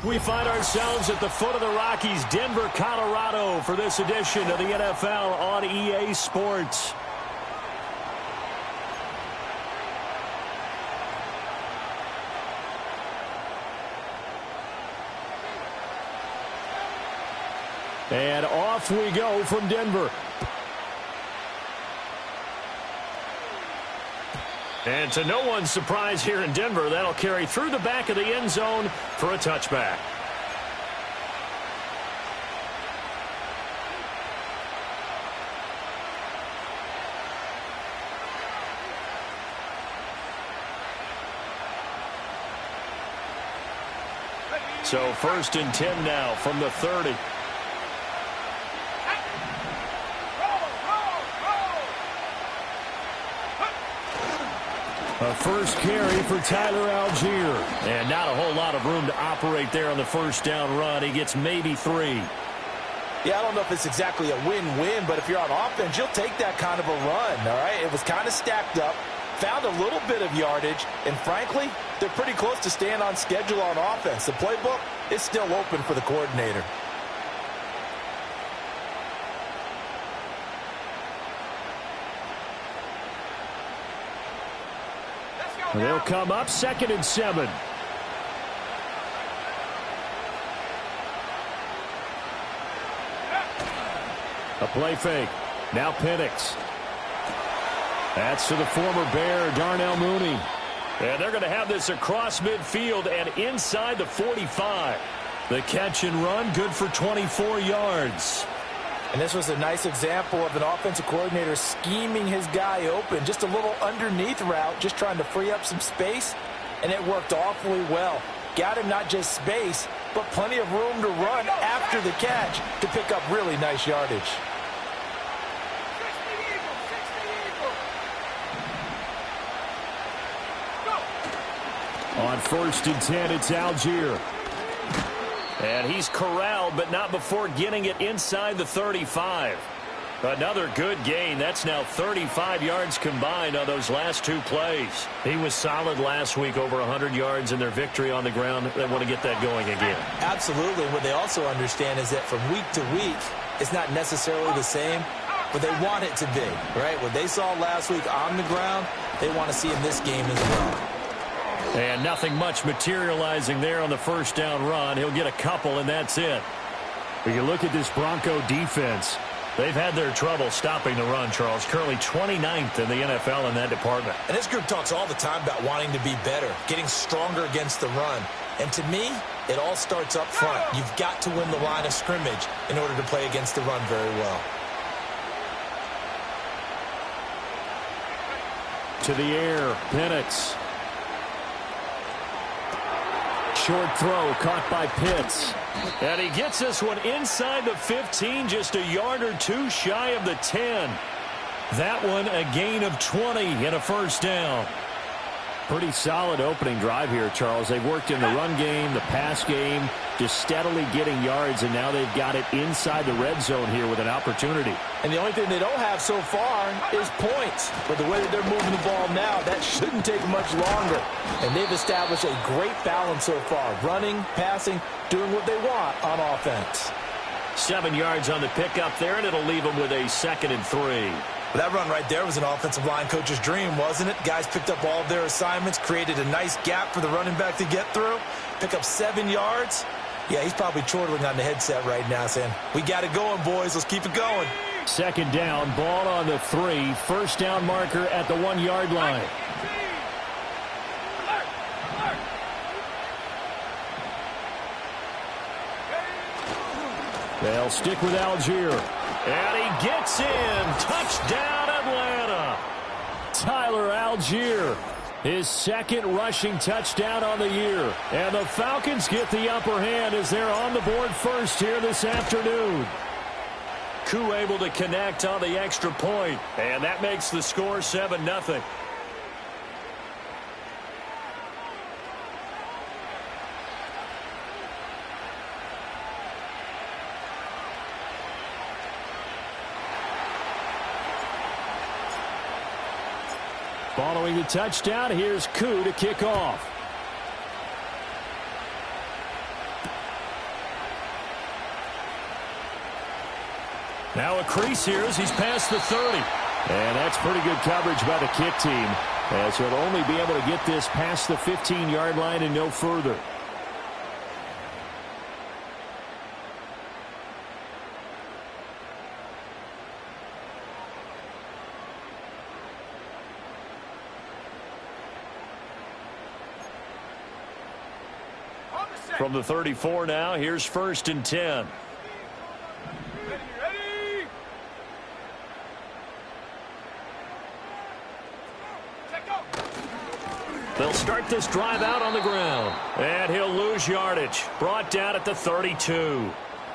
We find ourselves at the foot of the Rockies, Denver, Colorado, for this edition of the NFL on EA Sports. And off we go from Denver. And to no one's surprise here in Denver, that'll carry through the back of the end zone for a touchback. So 1st and 10 now from the 30. A first carry for Tyler Algier. And not a whole lot of room to operate there on the first down run. He gets maybe 3. Yeah, I don't know if it's exactly a win-win, but if you're on offense, you'll take that kind of a run, all right? It was kind of stacked up, found a little bit of yardage, and frankly, they're pretty close to staying on schedule on offense. The playbook is still open for the coordinator. They'll come up 2nd and 7. A play fake. Now Penix. That's to the former Bear, Darnell Mooney. And they're going to have this across midfield and inside the 45. The catch and run, good for 24 yards. And this was a nice example of an offensive coordinator scheming his guy open. Just a little underneath route, just trying to free up some space, and it worked awfully well. Got him not just space, but plenty of room to run after the catch to pick up really nice yardage. On 1st and 10, it's Algier. And he's corralled, but not before getting it inside the 35. Another good gain. That's now 35 yards combined on those last 2 plays. He was solid last week, over 100 yards in their victory on the ground. They want to get that going again. Absolutely. What they also understand is that from week to week, it's not necessarily the same, but they want it to be, right? What they saw last week on the ground, they want to see in this game as well. And nothing much materializing there on the first down run. He'll get a couple, and that's it. When you look at this Bronco defense, they've had their trouble stopping the run, Charles. Currently 29th in the NFL in that department. And this group talks all the time about wanting to be better, getting stronger against the run. And to me, it all starts up front. You've got to win the line of scrimmage in order to play against the run very well. To the air, Penix. Short throw caught by Pitts. And he gets this one inside the 15, just a yard or 2 shy of the 10. That one a gain of 20 and a first down. Pretty solid opening drive here, Charles. They've worked in the run game, the pass game, just steadily getting yards, and now they've got it inside the red zone here with an opportunity. And the only thing they don't have so far is points. But the way that they're moving the ball now, that shouldn't take much longer. And they've established a great balance so far, running, passing, doing what they want on offense. 7 yards on the pickup there, and it'll leave them with a 2nd and 3. That run right there was an offensive line coach's dream, wasn't it? Guys picked up all of their assignments, created a nice gap for the running back to get through, pick up 7 yards. Yeah, he's probably chortling on the headset right now saying, we got it going, boys. Let's keep it going. Second down, ball on the 3. First down marker at the 1-yard line. They'll stick with Algier. And he gets in. Touchdown, Atlanta. Tyler Algier, his second rushing touchdown on the year. And the Falcons get the upper hand as they're on the board first here this afternoon. Koo able to connect on the extra point. And that makes the score 7-0. Following the touchdown, here's Koo to kick off. Now a crease here as he's past the 30. And that's pretty good coverage by the kick team, as he'll only be able to get this past the 15-yard line and no further. From the 34 now, here's 1st and 10. They'll start this drive out on the ground. And he'll lose yardage. Brought down at the 32.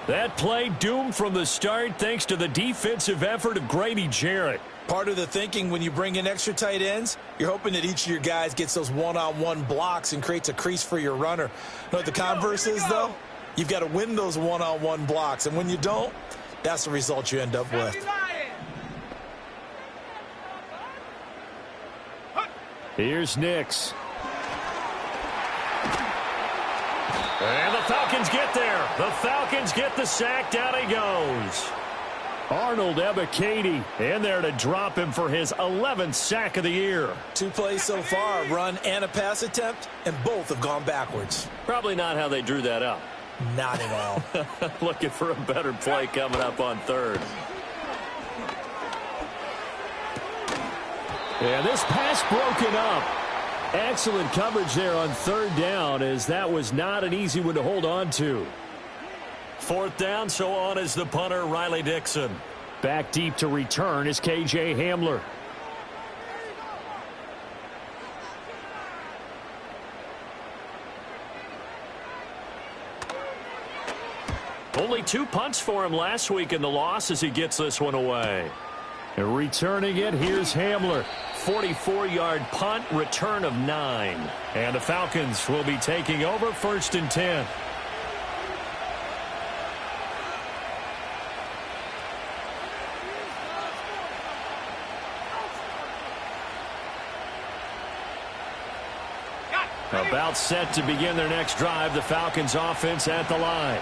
That play doomed from the start thanks to the defensive effort of Grady Jarrett. Part of the thinking when you bring in extra tight ends, you're hoping that each of your guys gets those one-on-one blocks and creates a crease for your runner. You know what the converse is, though? You've got to win those one-on-one blocks, and when you don't, that's the result you end up with. Here's Nix. And the Falcons get there. The Falcons get the sack. Down he goes. Arnold Ebiketie in there to drop him for his 11th sack of the year. 2 plays so far, a run and a pass attempt, and both have gone backwards. Probably not how they drew that up. Not at all. Looking for a better play coming up on 3rd. Yeah, this pass broken up. Excellent coverage there on 3rd down, as that was not an easy one to hold on to. 4th down, so on is the punter, Riley Dixon. Back deep to return is K.J. Hamler. Only 2 punts for him last week in the loss as he gets this one away. And returning it, here's Hamler. 44-yard punt, return of 9. And the Falcons will be taking over 1st and 10. About set to begin their next drive, the Falcons offense at the line.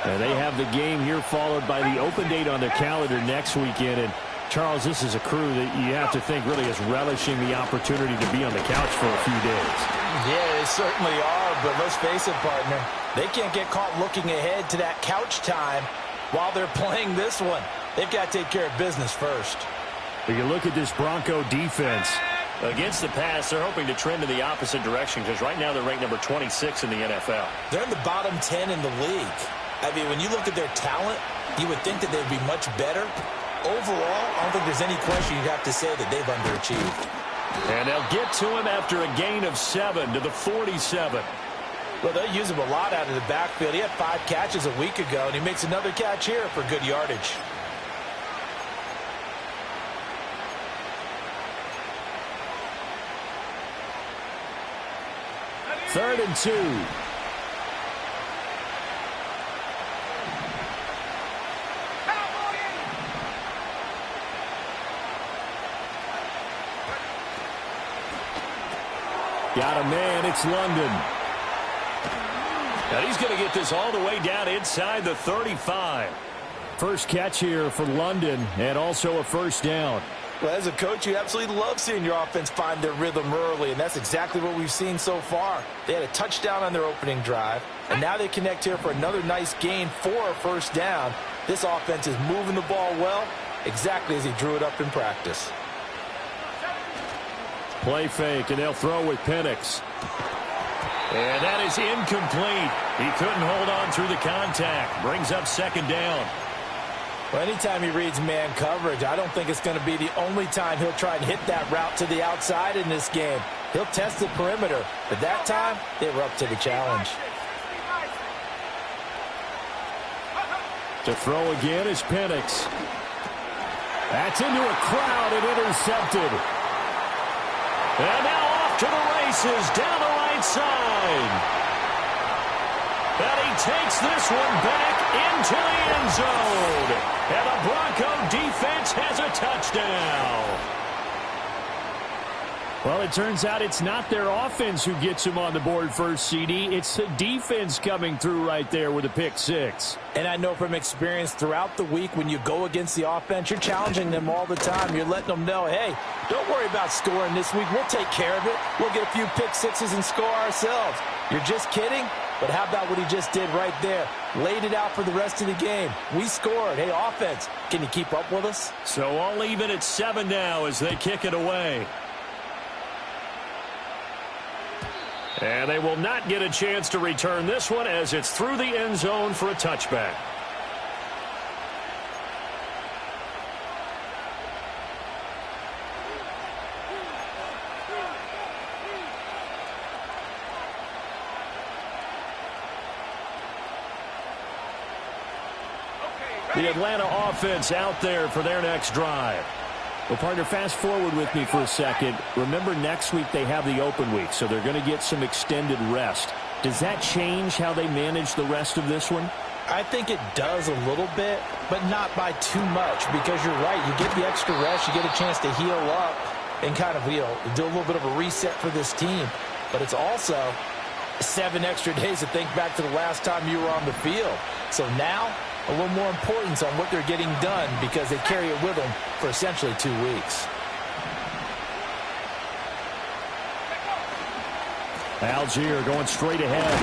And they have the game here followed by the open date on their calendar next weekend. And Charles, this is a crew that you have to think really is relishing the opportunity to be on the couch for a few days. Yeah, they certainly are, but let's face it, partner. They can't get caught looking ahead to that couch time while they're playing this one. They've got to take care of business first. When you look at this Bronco defense, against the pass, they're hoping to trend in the opposite direction because right now they're ranked number 26 in the NFL. They're in the bottom 10 in the league. I mean, when you look at their talent, you would think that they'd be much better. Overall, I don't think there's any question you'd have to say that they've underachieved. And they'll get to him after a gain of 7 to the 47. Well, they'll use him a lot out of the backfield. He had 5 catches a week ago, and he makes another catch here for good yardage. Third and 2. Got a man, it's London. And he's going to get this all the way down inside the 35. First catch here for London, and also a first down. Well, as a coach, you absolutely love seeing your offense find their rhythm early, and that's exactly what we've seen so far. They had a touchdown on their opening drive, and now they connect here for another nice gain for a first down. This offense is moving the ball well, exactly as he drew it up in practice. Play fake, and they'll throw with Penix. And that is incomplete. He couldn't hold on through the contact. Brings up second down. Well, anytime he reads man coverage, I don't think it's going to be the only time he'll try and hit that route to the outside in this game. He'll test the perimeter, but that time, they were up to the challenge. To throw again is Penix. That's into a crowd and intercepted. And now off to the races down the right side. And he takes this one back into the end zone. And the Bronco defense has a touchdown. Well, it turns out it's not their offense who gets him on the board first, CD. It's the defense coming through right there with a pick six. And I know from experience throughout the week when you go against the offense, you're challenging them all the time. You're letting them know, hey, don't worry about scoring this week. We'll take care of it. We'll get a few pick sixes and score ourselves. You're just kidding? But how about what he just did right there? Laid it out for the rest of the game. We scored. Hey, offense, can you keep up with us? So I'll leave it at 7 now as they kick it away. And they will not get a chance to return this one as it's through the end zone for a touchback. The Atlanta offense out there for their next drive. Well, partner, fast forward with me for a second. Remember, next week they have the open week, so they're going to get some extended rest. Does that change how they manage the rest of this one? I think it does a little bit, but not by too much, because you're right. You get the extra rest. You get a chance to heal up and kind of, do a little bit of a reset for this team. But it's also 7 extra days to think back to the last time you were on the field. So now, a little more importance on what they're getting done because they carry it with them for essentially 2 weeks. Algier going straight ahead.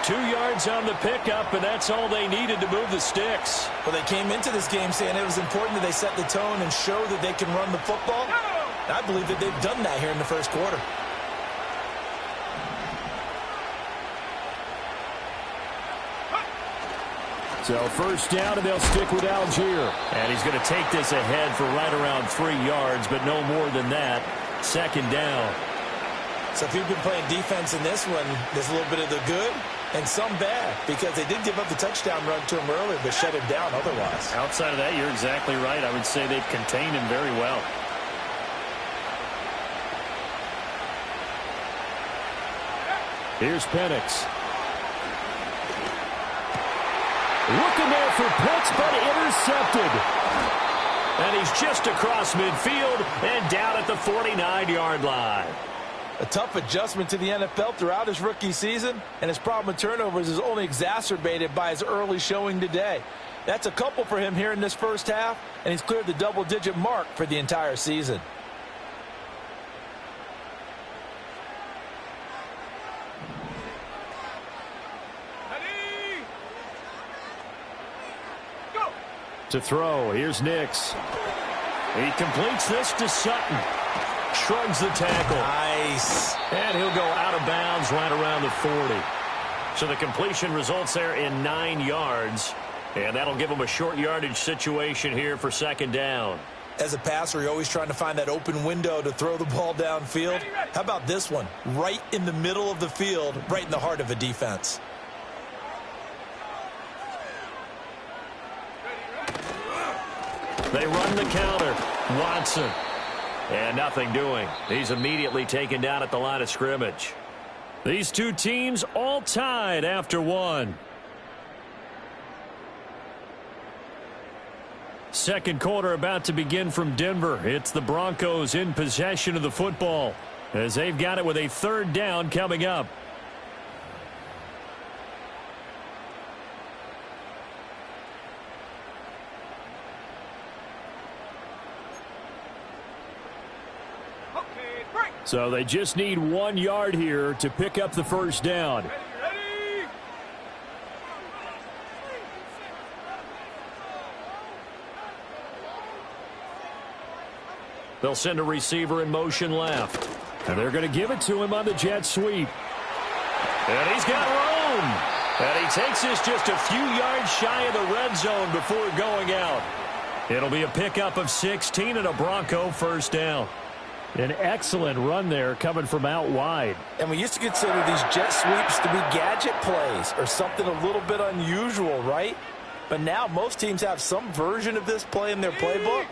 2 yards on the pickup, and that's all they needed to move the sticks. Well, they came into this game saying it was important that they set the tone and show that they can run the football. And I believe that they've done that here in the first quarter. So first down, and they'll stick with Algier. And he's going to take this ahead for right around 3 yards, but no more than that. Second down. So if you've been playing defense in this one, there's a little bit of the good and some bad, because they did give up the touchdown run to him earlier, but shut him down otherwise. Outside of that, you're exactly right. I would say they've contained him very well. Here's Penix. Looking there for Pitts, but intercepted. And he's just across midfield and down at the 49-yard line. A tough adjustment to the NFL throughout his rookie season, and his problem with turnovers is only exacerbated by his early showing today. That's a couple for him here in this first half, and he's cleared the double-digit mark for the entire season. To throw, here's Nix. He completes this to Sutton. Shrugs the tackle. Nice. And he'll go out of bounds right around the 40. So the completion results there in 9 yards. And that'll give him a short yardage situation here for second down. As a passer, you're always trying to find that open window to throw the ball downfield. How about this one? Right in the middle of the field, right in the heart of a defense. They run the counter. Watson. And nothing doing. He's immediately taken down at the line of scrimmage. These two teams all tied after one. Second quarter about to begin from Denver. It's the Broncos in possession of the football as they've got it with a third down coming up. So they just need 1 yard here to pick up the first down. They'll send a receiver in motion left. And they're going to give it to him on the jet sweep. And he's got room. And he takes this just a few yards shy of the red zone before going out. It'll be a pickup of 16 and a Bronco first down. An excellent run there coming from out wide. And we used to consider these jet sweeps to be gadget plays or something a little bit unusual, right? But now most teams have some version of this play in their playbook.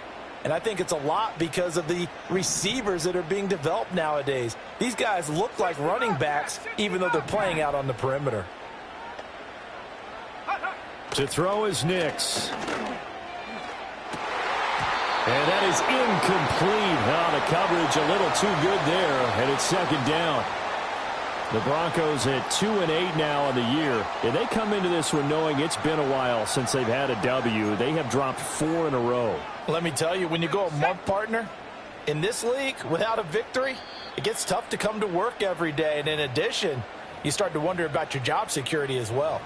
And I think it's a lot because of the receivers that are being developed nowadays. These guys look like running backs even though they're playing out on the perimeter. To throw is Nix. And that is incomplete. Oh, the coverage a little too good there, and it's second down. The Broncos at 2-8 now on the year. And they come into this one knowing it's been a while since they've had a W. They have dropped 4 in a row. Let me tell you, when you go a month, partner, in this league, without a victory, it gets tough to come to work every day. And in addition, you start to wonder about your job security as well.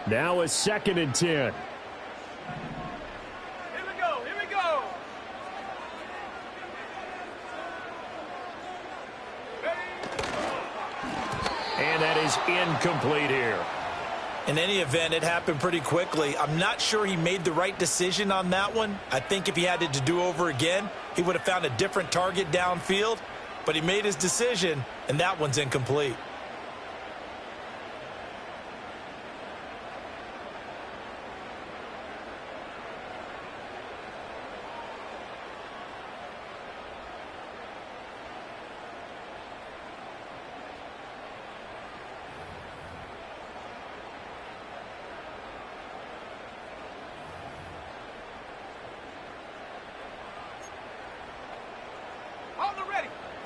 Now a 2nd and 10. Here we go. Here we go. And that is incomplete here. In any event, it happened pretty quickly. I'm not sure he made the right decision on that one. I think if he had it to do over again, he would have found a different target downfield. But he made his decision, and that one's incomplete.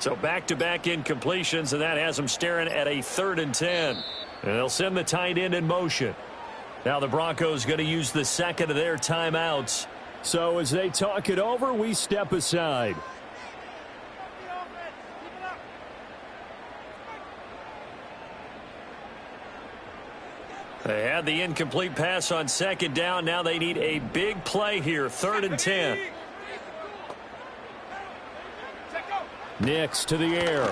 So back-to-back incompletions, and that has them staring at a 3rd and 10. And they'll send the tight end in motion. Now the Broncos going to use the second of their timeouts. So as they talk it over, we step aside. They had the incomplete pass on 2nd down. Now they need a big play here, 3rd and 10. Nix to the air.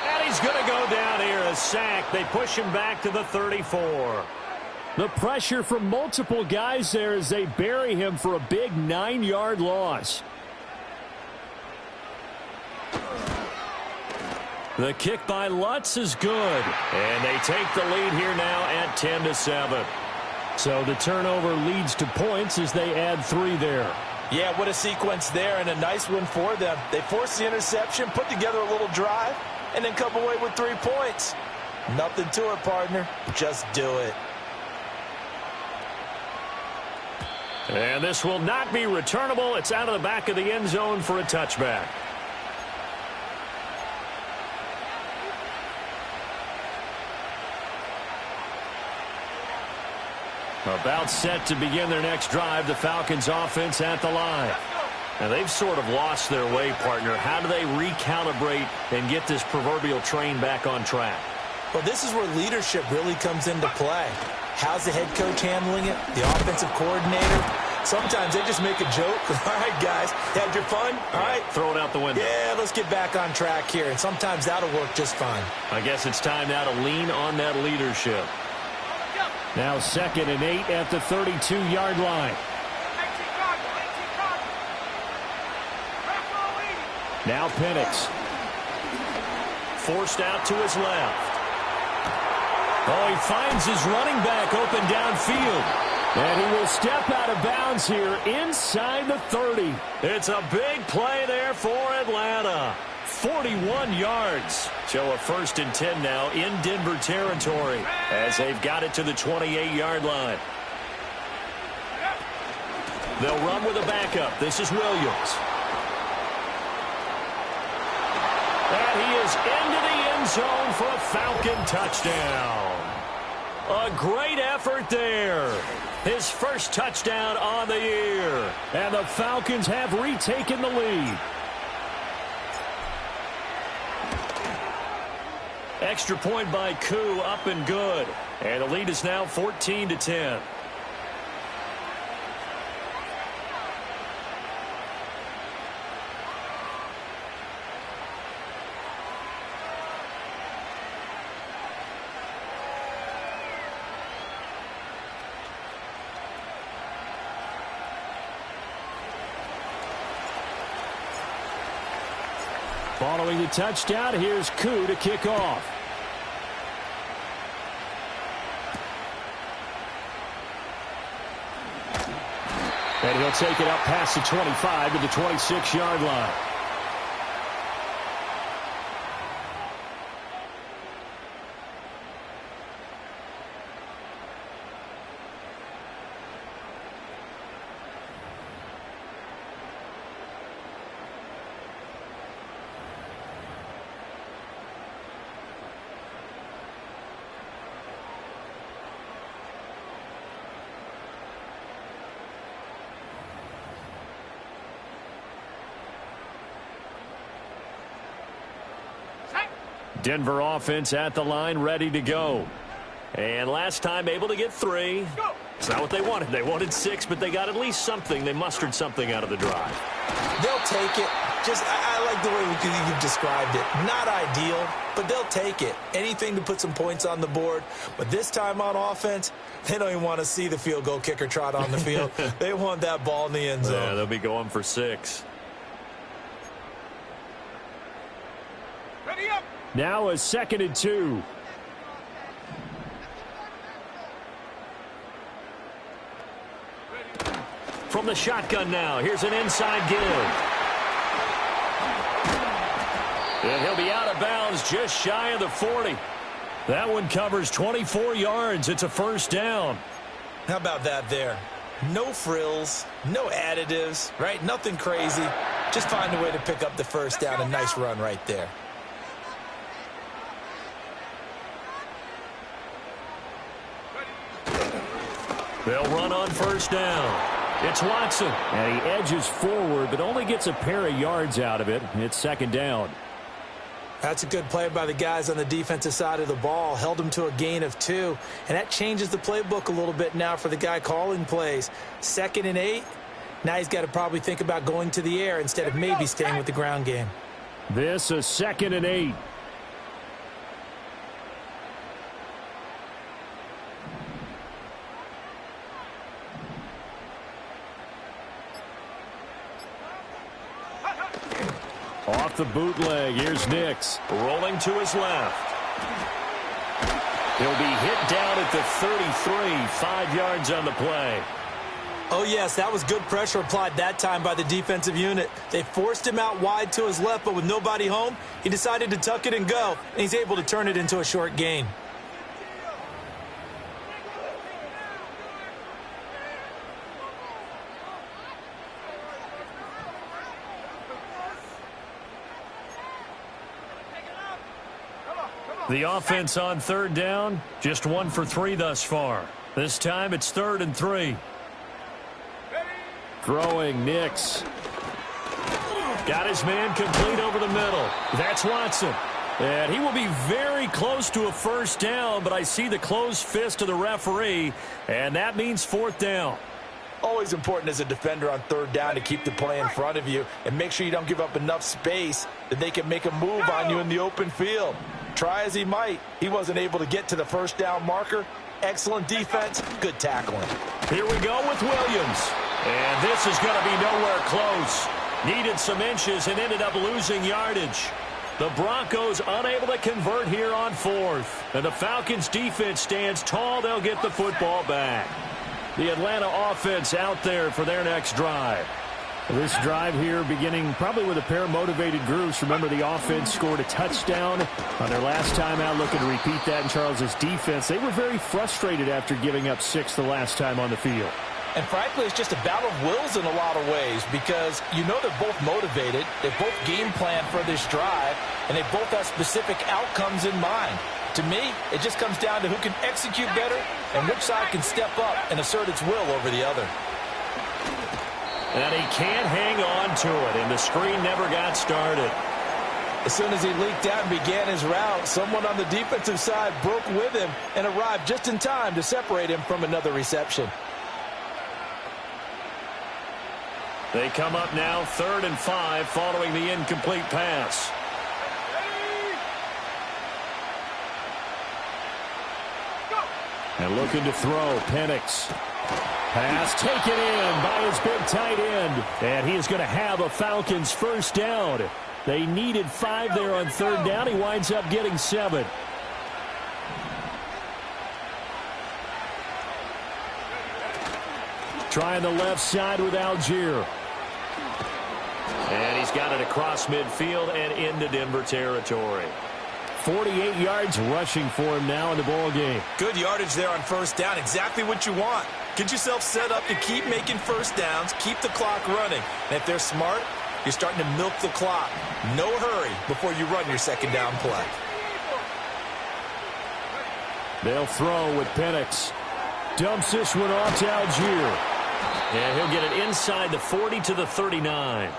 And he's going to go down here, a sack. They push him back to the 34. The pressure from multiple guys there as they bury him for a big 9-yard loss. The kick by Lutz is good. And they take the lead here now at 10-7. So the turnover leads to points as they add 3 there. Yeah, what a sequence there, and a nice one for them. They forced the interception, put together a little drive, and then come away with 3 points. Nothing to it, partner. Just do it. And this will not be returnable. It's out of the back of the end zone for a touchback. About set to begin their next drive, the Falcons offense at the line. Now they've sort of lost their way, partner. How do they recalibrate and get this proverbial train back on track? Well, this is where leadership really comes into play. How's the head coach handling it? The offensive coordinator? Sometimes they just make a joke. All right, guys, had your fun? All right. Throw it out the window. Yeah, let's get back on track here. And sometimes that'll work just fine. I guess it's time now to lean on that leadership. Now 2nd and 8 at the 32-yard line. Now Penix. Forced out to his left. Oh, he finds his running back open downfield. And he will step out of bounds here inside the 30. It's a big play there for Atlanta. 41 yards. So a 1st and 10 now in Denver territory as they've got it to the 28-yard line. They'll run with a backup. This is Williams. And he is into the end zone for a Falcon touchdown. A great effort there. His first touchdown on the year. And the Falcons have retaken the lead. Extra point by Koo, up and good. And the lead is now 14-10. Following the touchdown, here's Koo to kick off. And he'll take it up past the 25 to the 26-yard line. Denver offense at the line, ready to go. And last time able to get 3. It's not what they wanted. They wanted 6, but they got at least something. They mustered something out of the drive. They'll take it. I like the way you've described it. Not ideal, but they'll take it. Anything to put some points on the board. But this time on offense, they don't even want to see the field goal kicker trot on the field. They want that ball in the end zone. Yeah, they'll be going for 6. Ready up. Now a 2nd and 2. From the shotgun now, here's an inside give. And he'll be out of bounds just shy of the 40. That one covers 24 yards. It's a first down. How about that there? No frills, no additives, right? Nothing crazy. Just find a way to pick up the first down. A nice run right there. They'll run on first down. It's Watson. And he edges forward, but only gets a pair of yards out of it. It's 2nd down. That's a good play by the guys on the defensive side of the ball. Held him to a gain of 2. And that changes the playbook a little bit now for the guy calling plays. 2nd and 8. Now he's got to probably think about going to the air instead of maybe staying with the ground game. This a 2nd and 8. Off the bootleg, here's Nix. Rolling to his left. He'll be hit down at the 33, 5 yards on the play. Oh, yes, that was good pressure applied that time by the defensive unit. They forced him out wide to his left, but with nobody home, he decided to tuck it and go, and he's able to turn it into a short gain. The offense on 3rd down, just 1 for 3 thus far. This time it's 3rd and 3. Throwing Nix. Got his man complete over the middle. That's Watson. And he will be very close to a first down, but I see the closed fist of the referee, and that means 4th down. Always important as a defender on 3rd down to keep the play in front of you and make sure you don't give up enough space that they can make a move on you in the open field. Try as he might, he wasn't able to get to the first down marker. Excellent defense, good tackling. Here we go with Williams. And this is going to be nowhere close. Needed some inches and ended up losing yardage. The Broncos unable to convert here on 4th. And the Falcons defense stands tall. They'll get the football back. The Atlanta offense out there for their next drive. This drive here beginning probably with a pair of motivated groups. Remember, the offense scored a touchdown on their last time out, looking to repeat that in Charles's defense. They were very frustrated after giving up 6 the last time on the field. And frankly, it's just a battle of wills in a lot of ways because you know they're both motivated, they both game plan for this drive, and they both have specific outcomes in mind. To me, it just comes down to who can execute better and which side can step up and assert its will over the other. And he can't hang on to it, and the screen never got started. As soon as he leaked out and began his route, someone on the defensive side broke with him and arrived just in time to separate him from another reception. They come up now 3rd and 5 following the incomplete pass. And looking to throw, Penix. Pass taken in by his big tight end. And he is going to have a Falcons first down. They needed 5 there on 3rd down. He winds up getting 7. Trying the left side with Algier. And he's got it across midfield and into Denver territory. 48 yards rushing for him now in the ball game. Good yardage there on 1st down. Exactly what you want. Get yourself set up to keep making 1st downs, keep the clock running. And if they're smart, you're starting to milk the clock. No hurry before you run your 2nd down play. They'll throw with Penix. Dumps this one off to Algier. And he'll get it inside the 40 to the 39.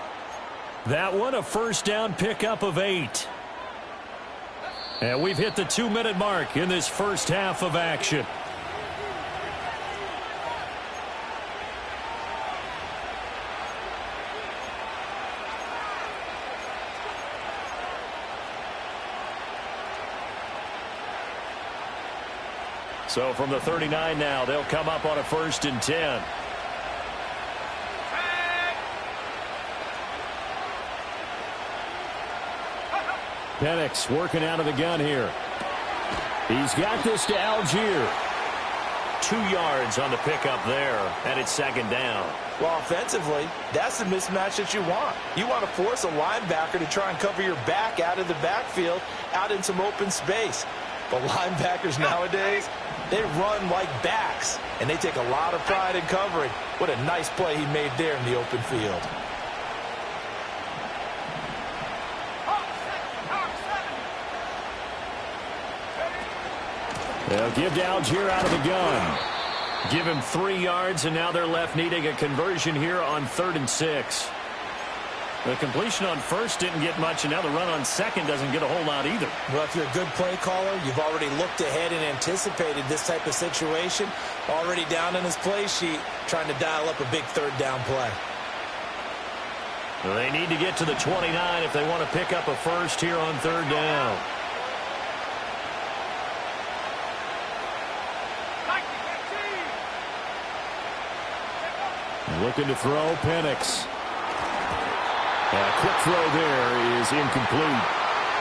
That one a 1st down pickup of 8. And we've hit the 2-minute mark in this first half of action. So from the 39 now, they'll come up on a 1st and 10. Penix working out of the gun here. He's got this to Algier. 2 yards on the pickup there, and it's 2nd down. Well, offensively, that's the mismatch that you want. You want to force a linebacker to try and cover your back out of the backfield, out in some open space. But linebackers nowadays, they run like backs, and they take a lot of pride in covering. What a nice play he made there in the open field. They'll give to Algier out of the gun. Give him 3 yards, and now they're left needing a conversion here on 3rd and 6. The completion on 1st didn't get much, and now the run on 2nd doesn't get a whole lot either. Well, if you're a good play caller, you've already looked ahead and anticipated this type of situation. Already down in his play sheet, trying to dial up a big 3rd down play. Well, they need to get to the 29 if they want to pick up a 1st here on 3rd down. Looking to throw, Penix. A quick throw there is incomplete.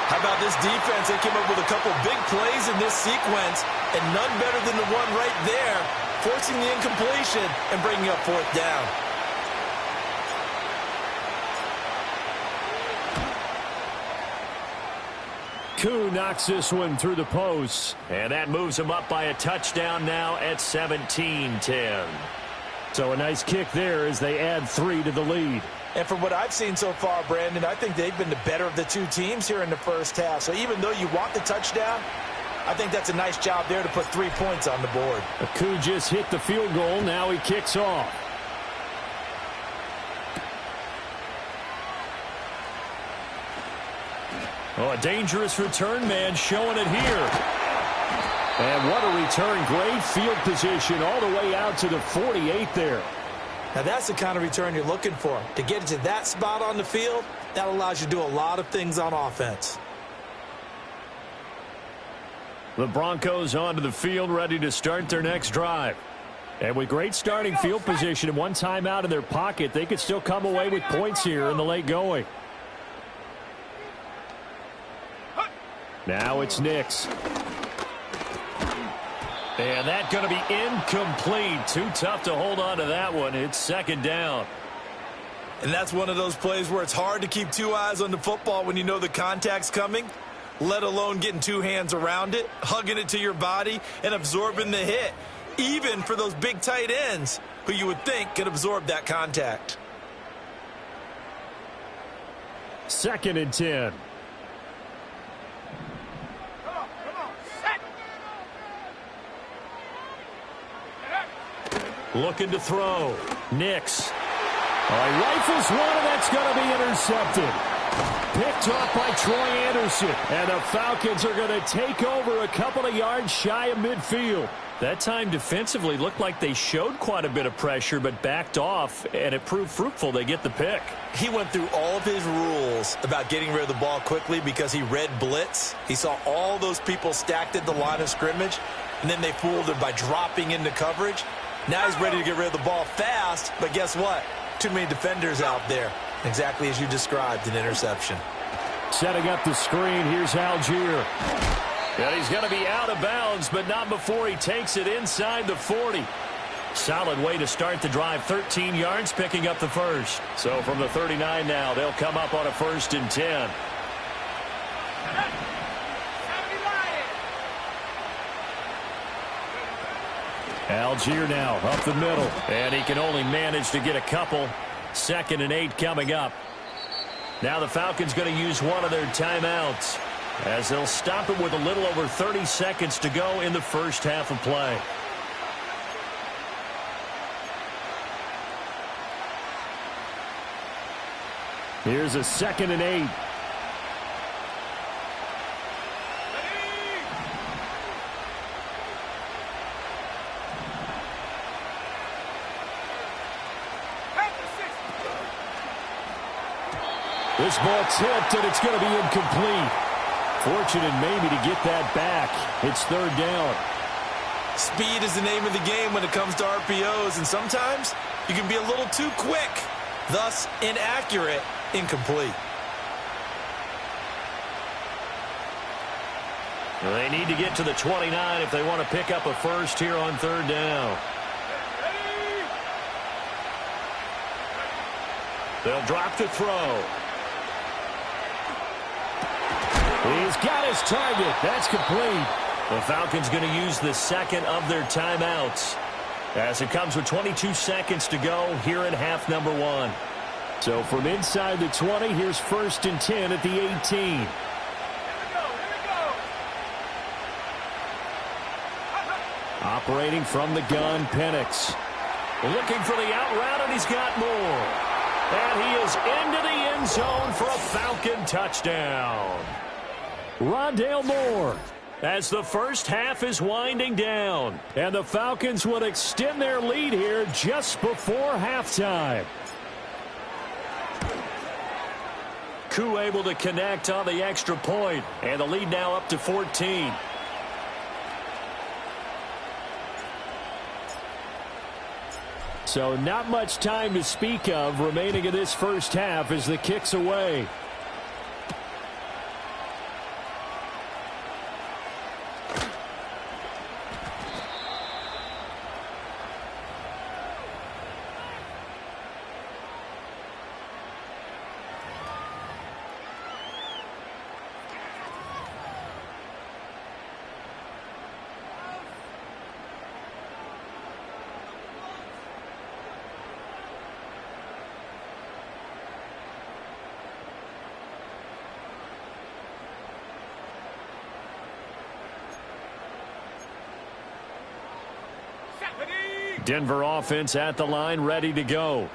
How about this defense? They came up with a couple big plays in this sequence, and none better than the one right there, forcing the incompletion and bringing up 4th down. Koo knocks this one through the post, and that moves him up by a touchdown now at 17-10. So a nice kick there as they add 3 to the lead. And from what I've seen so far, Brandon, I think they've been the better of the 2 teams here in the first half. So even though you want the touchdown, I think that's a nice job there to put 3 points on the board. Koo just hit the field goal. Now he kicks off. Oh, a dangerous return man showing it here. And what a return. Great field position all the way out to the 48 there. Now that's the kind of return you're looking for. To get to that spot on the field, that allows you to do a lot of things on offense. The Broncos onto the field, ready to start their next drive. And with great starting field position and 1 timeout in their pocket, they could still come away with points here in the late going. Now it's Nix. And that's going to be incomplete. Too tough to hold on to that one. It's 2nd down. And that's one of those plays where it's hard to keep 2 eyes on the football when you know the contact's coming, let alone getting 2 hands around it, hugging it to your body, and absorbing the hit. Even for those big tight ends who you would think could absorb that contact. 2nd and 10. Looking to throw. Nix. He rifles one, and that's going to be intercepted. Picked off by Troy Anderson. And the Falcons are going to take over a couple of yards shy of midfield. That time defensively looked like they showed quite a bit of pressure, but backed off, and it proved fruitful. They get the pick. He went through all of his rules about getting rid of the ball quickly because he read blitz. He saw all those people stacked at the line of scrimmage, and then they fooled him by dropping into coverage. Now he's ready to get rid of the ball fast, but guess what? Too many defenders out there. Exactly as you described, an interception. Setting up the screen, here's Algier. And he's going to be out of bounds, but not before he takes it inside the 40. Solid way to start the drive. 13 yards, picking up the first. So from the 39 now, they'll come up on a 1st and 10. Algier now up the middle, and he can only manage to get a couple. 2nd and 8 coming up. Now the Falcons going to use one of their timeouts, as they'll stop it with a little over 30 seconds to go in the first half of play. Here's a 2nd and 8. This ball tipped, and it's going to be incomplete. Fortunate maybe to get that back. It's 3rd down. Speed is the name of the game when it comes to RPOs, and sometimes you can be a little too quick, thus inaccurate, incomplete. Well, they need to get to the 29 if they want to pick up a first here on 3rd down. They'll drop the throw. He's got his target. That's complete. The Falcons going to use the 2nd of their timeouts, as it comes with 22 seconds to go here in half number 1. So from inside the 20, here's 1st and 10 at the 18. Operating from the gun, Penix. Looking for the out route, and he's got more. And he is into the end zone for a Falcon touchdown. Rondale Moore, as the first half is winding down, and the Falcons will extend their lead here just before halftime. Koo able to connect on the extra point, and the lead now up to 14. So not much time to speak of remaining in this first half as the kick's away. Denver offense at the line, ready to go.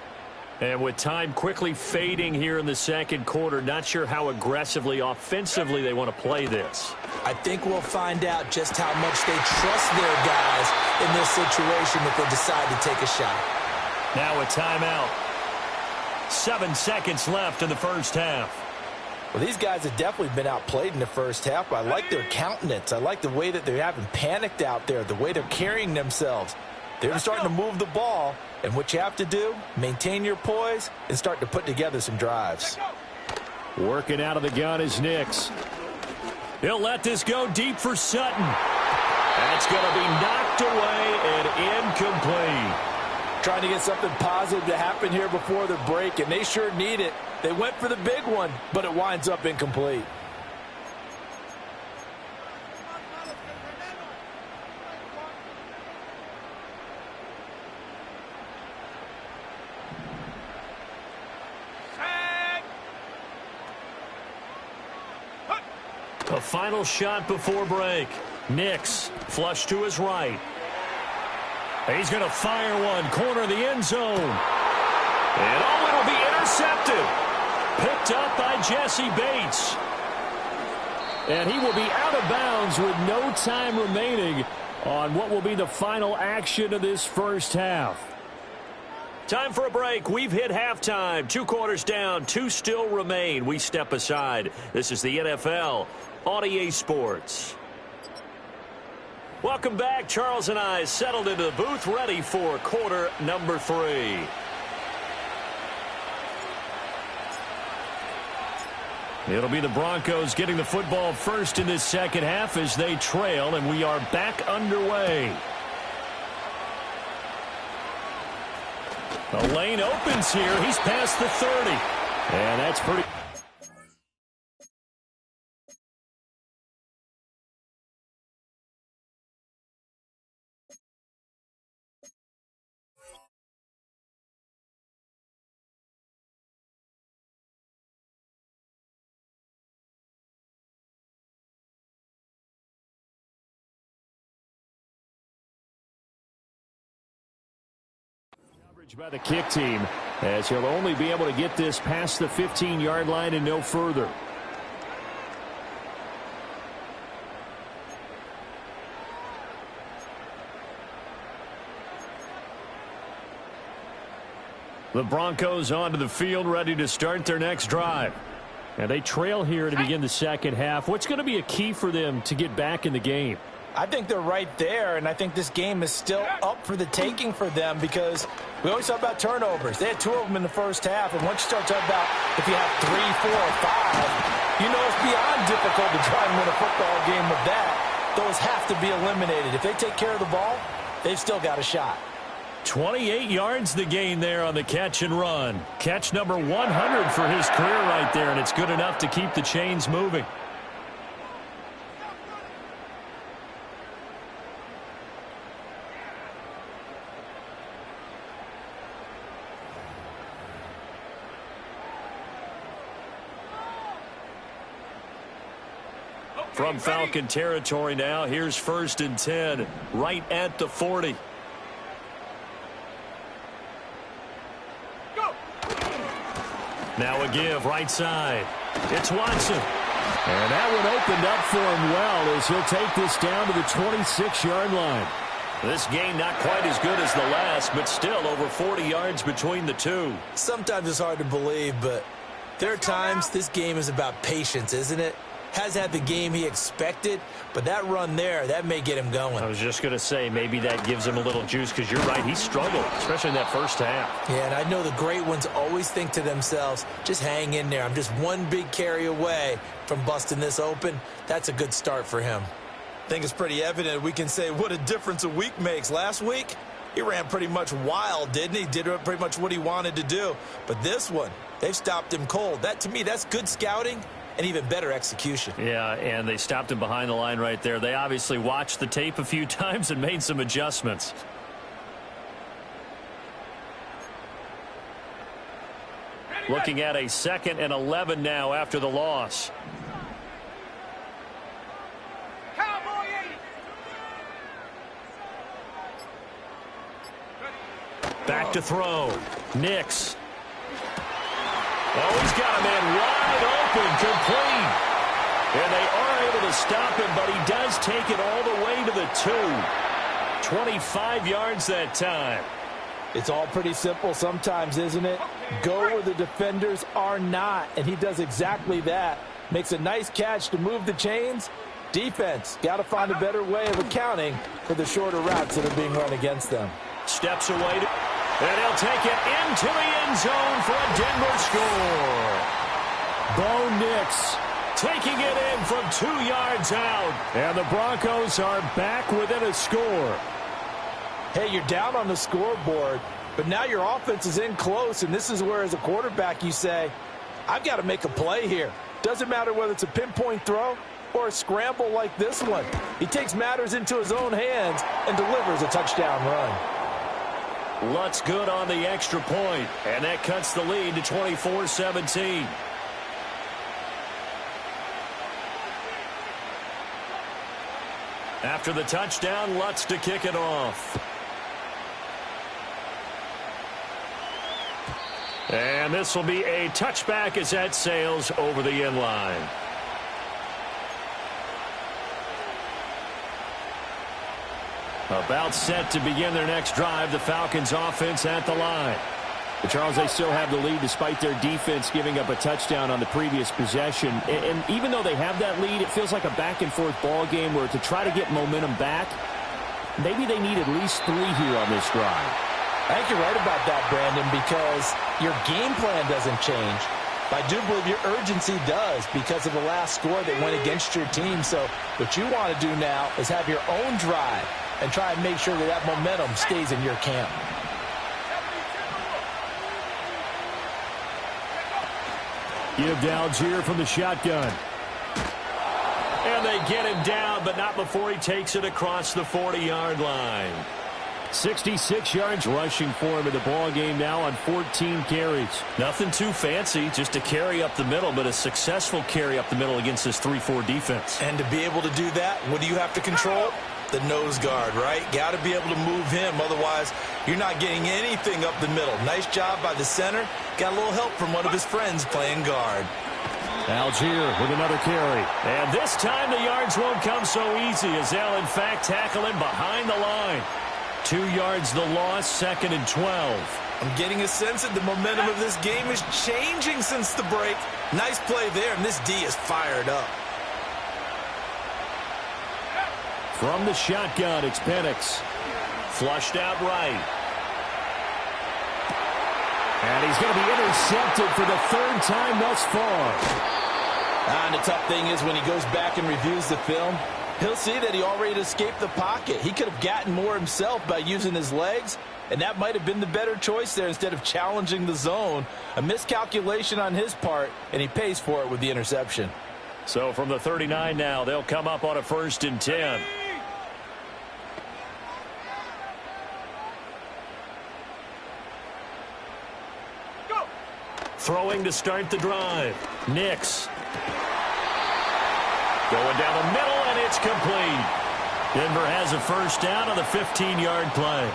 And with time quickly fading here in the 2nd quarter, not sure how aggressively, offensively they want to play this. I think we'll find out just how much they trust their guys in this situation if they decide to take a shot. Now a timeout. 7 seconds left in the first half. Well, these guys have definitely been outplayed in the first half, but I like their countenance. I like the way that they haven't panicked out there, the way they're carrying themselves. They're starting to move the ball, and what you have to do, maintain your poise and start to put together some drives. Working out of the gun is Nix. He'll let this go deep for Sutton. That's going to be knocked away and incomplete. Trying to get something positive to happen here before the break, and they sure need it. They went for the big one, but it winds up incomplete. A final shot before break. Nix, flush to his right. He's going to fire one, corner of the end zone. And oh, it'll be intercepted. Picked up by Jesse Bates. And he will be out of bounds with no time remaining on what will be the final action of this first half. Time for a break. We've hit halftime. 2 quarters down, 2 still remain. We step aside. This is the NFL on EA Sports. Welcome back. Charles and I settled into the booth, ready for quarter number 3. It'll be the Broncos getting the football first in this second half as they trail, and we are back underway. The lane opens here. He's past the 30. And that's pretty... by the kick team, as he'll only be able to get this past the 15-yard line and no further. The Broncos onto the field, ready to start their next drive. And they trail here to begin the second half. What's going to be a key for them to get back in the game? I think they're right there, and I think this game is still up for the taking for them because we always talk about turnovers. They had 2 of them in the first half, and once you start talking about if you have 3, 4, or 5, you know it's beyond difficult to try and win a football game with that. Those have to be eliminated. If they take care of the ball, they've still got a shot. 28 yards the gain there on the catch and run. Catch number 100 for his career right there, and it's good enough to keep the chains moving. From Falcon territory now, here's 1st and 10, right at the 40. Now a give, right side. It's Watson. And that one opened up for him well as he'll take this down to the 26-yard line. This game not quite as good as the last, but still over 40 yards between the two. Sometimes it's hard to believe, but there are times this game is about patience, isn't it? Has had the game he expected, but that run there, that may get him going. I was just going to say, maybe that gives him a little juice, because you're right, he struggled, especially in that first half. Yeah, and I know the great ones always think to themselves, just hang in there. I'm just one big carry away from busting this open. That's a good start for him. I think it's pretty evident we can say what a difference a week makes. Last week, he ran pretty much wild, didn't he? Did pretty much what he wanted to do. But this one, they've stopped him cold. That, to me, that's good scouting and even better execution. Yeah, and they stopped him behind the line right there. They obviously watched the tape a few times and made some adjustments. Looking at a 2nd and 11 now after the loss. Back to throw. Nix. Oh, he's got a man wide open, complete. And they are able to stop him, but he does take it all the way to the 2. 25 yards that time. It's all pretty simple sometimes, isn't it? Go where the defenders are not, and he does exactly that. Makes a nice catch to move the chains. Defense, got to find a better way of accounting for the shorter routes that are being run against them. Steps away, and he'll take it into the end zone for a Denver score. Bo Nix taking it in from 2 yards out, and the Broncos are back within a score. Hey, you're down on the scoreboard, but now your offense is in close, and this is where, as a quarterback, you say, I've got to make a play here. Doesn't matter whether it's a pinpoint throw or a scramble like this one. He takes matters into his own hands and delivers a touchdown run. Lutz good on the extra point, and that cuts the lead to 24-17. After the touchdown, Lutz to kick it off. And this will be a touchback as that sails over the end line. About set to begin their next drive, the Falcons offense at the line. But Charles, they still have the lead despite their defense giving up a touchdown on the previous possession. And even though they have that lead, it feels like a back-and-forth ball game where to try to get momentum back, maybe they need at least 3 here on this drive. I think you're right about that, Brandon, because your game plan doesn't change. But I do believe your urgency does because of the last score that went against your team. So what you want to do now is have your own drive and try and make sure that that momentum stays in your camp. Give to Algier from the shotgun. And they get him down, but not before he takes it across the 40-yard line. 66 yards rushing for him in the ball game now on 14 carries. Nothing too fancy, just a carry up the middle, but a successful carry up the middle against this 3-4 defense. And to be able to do that, what do you have to control? The nose guard, right? Got to be able to move him. Otherwise, you're not getting anything up the middle. Nice job by the center. Got a little help from one of his friends playing guard. Algier with another carry. And this time the yards won't come so easy as they'll, in fact, tackle him behind the line. 2 yards the loss, 2nd and 12. I'm getting a sense that the momentum of this game is changing since the break. Nice play there, and this D is fired up. From the shotgun, it's Penix. Flushed out right. And he's going to be intercepted for the 3rd time thus far. And the tough thing is when he goes back and reviews the film, he'll see that he already escaped the pocket. He could have gotten more himself by using his legs, and that might have been the better choice there instead of challenging the zone. A miscalculation on his part, and he pays for it with the interception. So from the 39 now, they'll come up on a 1st and 10. Throwing to start the drive. Nix. Going down the middle, and it's complete. Denver has a 1st down on the 15-yard play.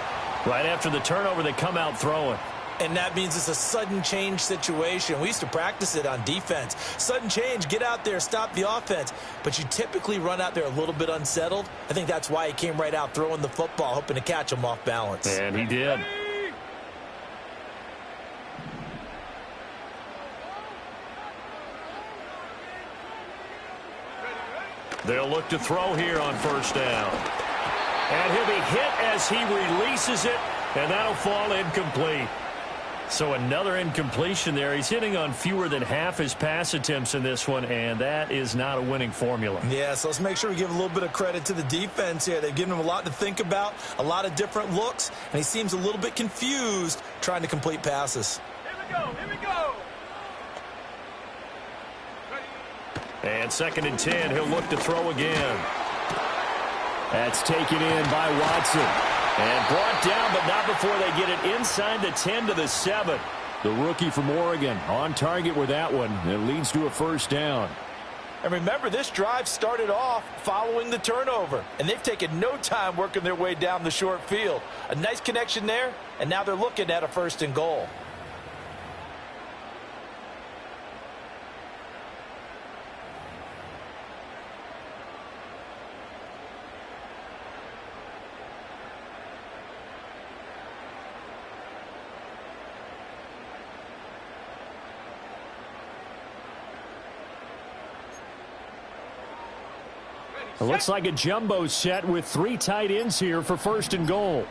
Right after the turnover, they come out throwing. And that means it's a sudden change situation. We used to practice it on defense. Sudden change, get out there, stop the offense. But you typically run out there a little bit unsettled. I think that's why he came right out throwing the football, hoping to catch him off balance. And he did. They'll look to throw here on 1st down. And he'll be hit as he releases it, and that'll fall incomplete. So another incompletion there. He's hitting on fewer than half his pass attempts in this one, and that is not a winning formula. Yeah, so let's make sure we give a little bit of credit to the defense here. They've given him a lot to think about, a lot of different looks, and he seems a little bit confused trying to complete passes. Here we go, here we go. And 2nd and 10, he'll look to throw again. That's taken in by Watson. And brought down, but not before they get it inside the 10 to the 7. The rookie from Oregon on target with that one. It leads to a 1st down. And remember, this drive started off following the turnover. And they've taken no time working their way down the short field. A nice connection there, and now they're looking at a 1st and goal. It looks like a jumbo set with 3 tight ends here for 1st and goal.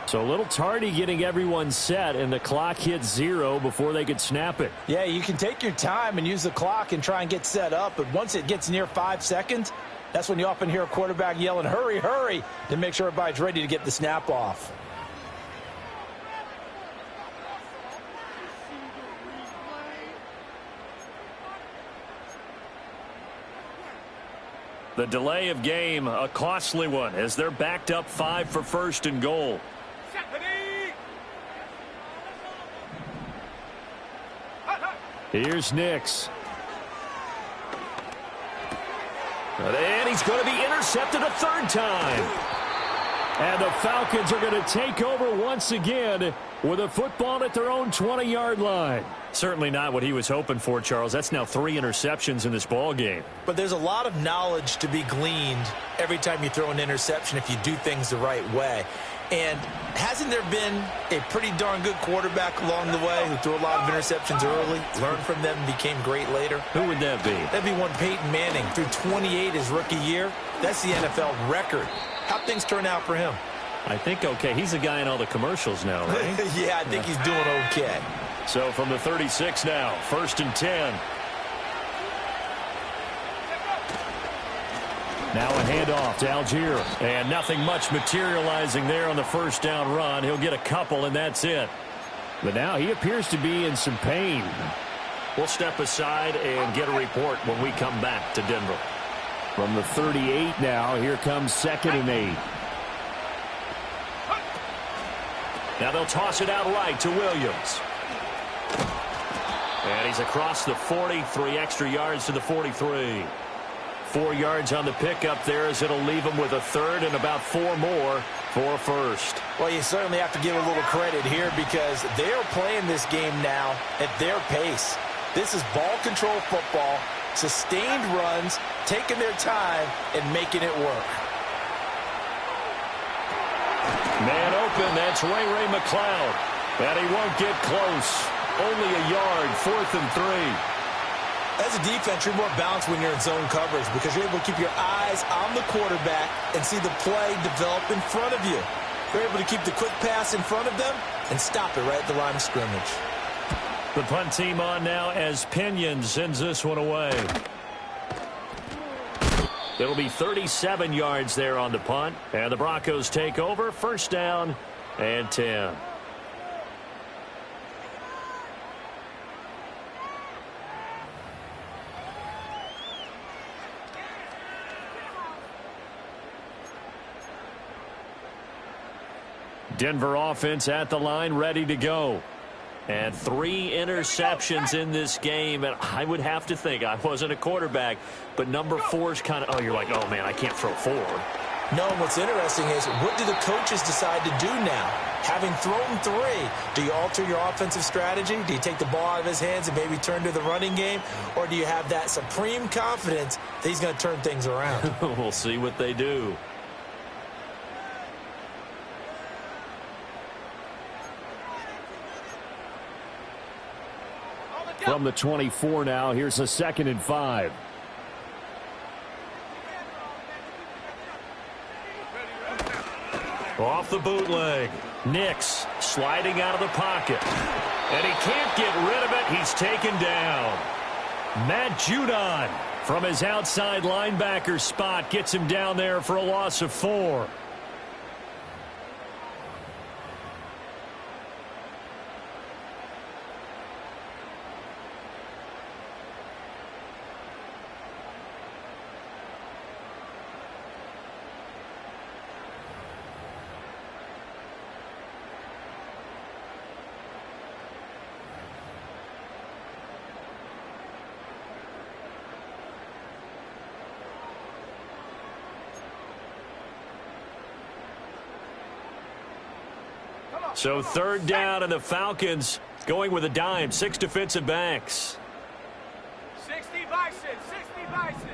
So a little tardy getting everyone set, and the clock hits 0 before they could snap it. Yeah, you can take your time and use the clock and try and get set up, but once it gets near 5 seconds, that's when you often hear a quarterback yelling, hurry, hurry, to make sure everybody's ready to get the snap off. The delay of game, a costly one, as they're backed up 5 for 1st and goal. Here's Nix. And he's going to be intercepted a third time. And the Falcons are going to take over once again with a football at their own 20-yard line. Certainly not what he was hoping for, Charles. That's now 3 interceptions in this ball game. But there's a lot of knowledge to be gleaned every time you throw an interception if you do things the right way. And hasn't there been a pretty darn good quarterback along the way who threw a lot of interceptions early, learned from them, and became great later? Who would that be? That'd be one Peyton Manning. Threw 28 his rookie year. That's the NFL record. How'd things turn out for him? I think okay. He's the guy in all the commercials now, right? Yeah, I think he's doing okay. So from the 36 now, 1st and 10. Now a handoff to Algier. And nothing much materializing there on the first down run. He'll get a couple, and that's it. But now he appears to be in some pain. We'll step aside and get a report when we come back to Denver. From the 38 now, here comes 2nd and 8. Now they'll toss it out right to Williams. And he's across the 40, 3 extra yards to the 43. 4 yards on the pickup there as it'll leave him with a third and about 4 more for a first. Well, you certainly have to give a little credit here because they're playing this game now at their pace. This is ball control football, sustained runs, taking their time and making it work. Man open, that's Ray McLeod. And he won't get close. Only a yard, 4th and 3. As a defense, you're more balanced when you're in zone coverage because you're able to keep your eyes on the quarterback and see the play develop in front of you. You're able to keep the quick pass in front of them and stop it right at the line of scrimmage. The punt team on now as Pinion sends this one away. It'll be 37 yards there on the punt. And the Broncos take over. 1st down and 10. Denver offense at the line, ready to go. And 3 interceptions in this game. And I would have to think, I wasn't a quarterback, but number 4 is kind of, oh, you're like, oh, man, I can't throw 4. No, and what's interesting is what do the coaches decide to do now? Having thrown 3, do you alter your offensive strategy? Do you take the ball out of his hands and maybe turn to the running game? Or do you have that supreme confidence that he's going to turn things around? We'll see what they do. From the 24 now, here's a 2nd and 5. Off the bootleg. Nix sliding out of the pocket. And he can't get rid of it. He's taken down. Matt Judon from his outside linebacker spot gets him down there for a loss of 4. So 3rd down, and the Falcons going with a dime. 6 defensive backs. 60 Bison, 60 Bison.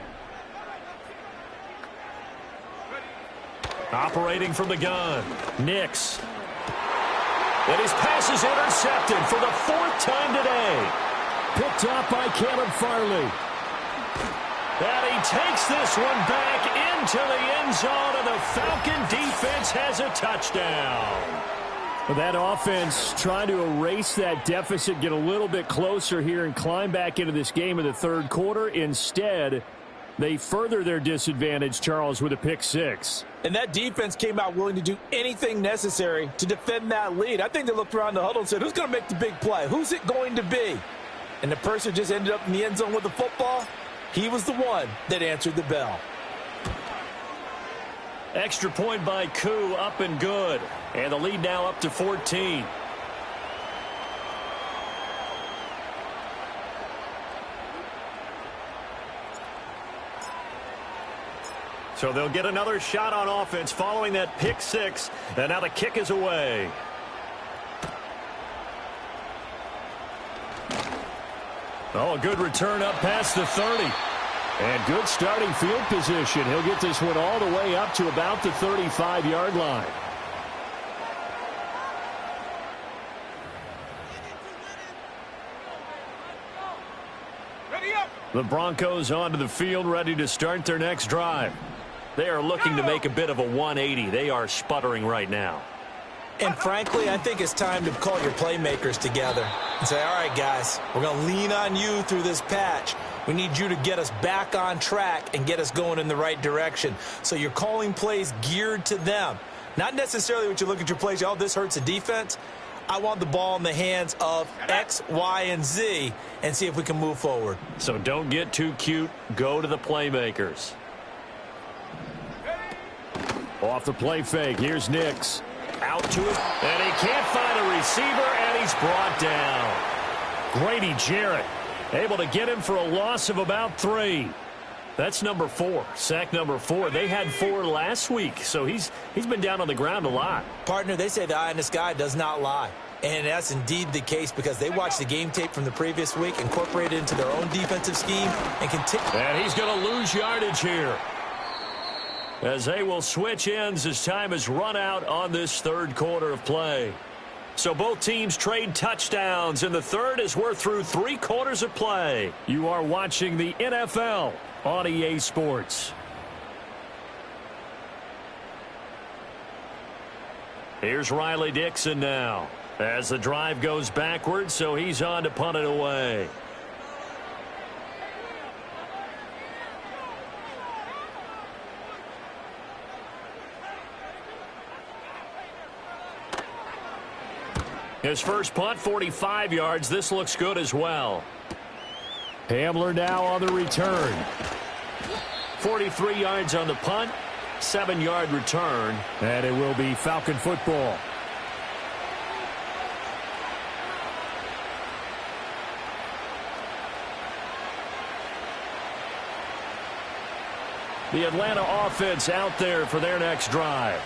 Operating from the gun. Nix. And his pass is intercepted for the 4th time today. Picked up by Caleb Farley. And he takes this one back into the end zone, and the Falcon defense has a touchdown. That offense trying to erase that deficit, get a little bit closer here and climb back into this game in the 3rd quarter. Instead, they further their disadvantage, Charles, with a pick 6. And that defense came out willing to do anything necessary to defend that lead. I think they looked around the huddle and said, who's going to make the big play? Who's it going to be? And the person just ended up in the end zone with the football. He was the one that answered the bell. Extra point by Koo, up and good. And the lead now up to 14. So they'll get another shot on offense following that pick six. And now the kick is away. Oh, a good return up past the 30. And good starting field position. He'll get this one all the way up to about the 35-yard line. The Broncos onto the field, ready to start their next drive. They are looking to make a bit of a 180. They are sputtering right now. And frankly, I think it's time to call your playmakers together and say, all right, guys, we're going to lean on you through this patch. We need you to get us back on track and get us going in the right direction. So you're calling plays geared to them. Not necessarily what you look at your plays, oh, this hurts the defense. I want the ball in the hands of X, Y, and Z and see if we can move forward. So don't get too cute. Go to the playmakers. Off the play fake, here's Nix. Out to it, and he can't find a receiver, and he's brought down. Grady Jarrett able to get him for a loss of about 3. That's number 4, sack number 4. They had 4 last week, so he's been down on the ground a lot. Partner, they say the eye in the sky does not lie. And that's indeed the case because they watched the game tape from the previous week, incorporated it into their own defensive scheme, and continue. And he's going to lose yardage here, as they will switch ends as time has run out on this third quarter of play. So both teams trade touchdowns in the third as we're through 3 quarters of play. You are watching the NFL on EA Sports. Here's Riley Dixon now as the drive goes backwards, so he's on to punt it away. His first punt, 45 yards. This looks good as well. Hamler now on the return. 43 yards on the punt, 7-yard return. And it will be Falcon football. The Atlanta offense out there for their next drive.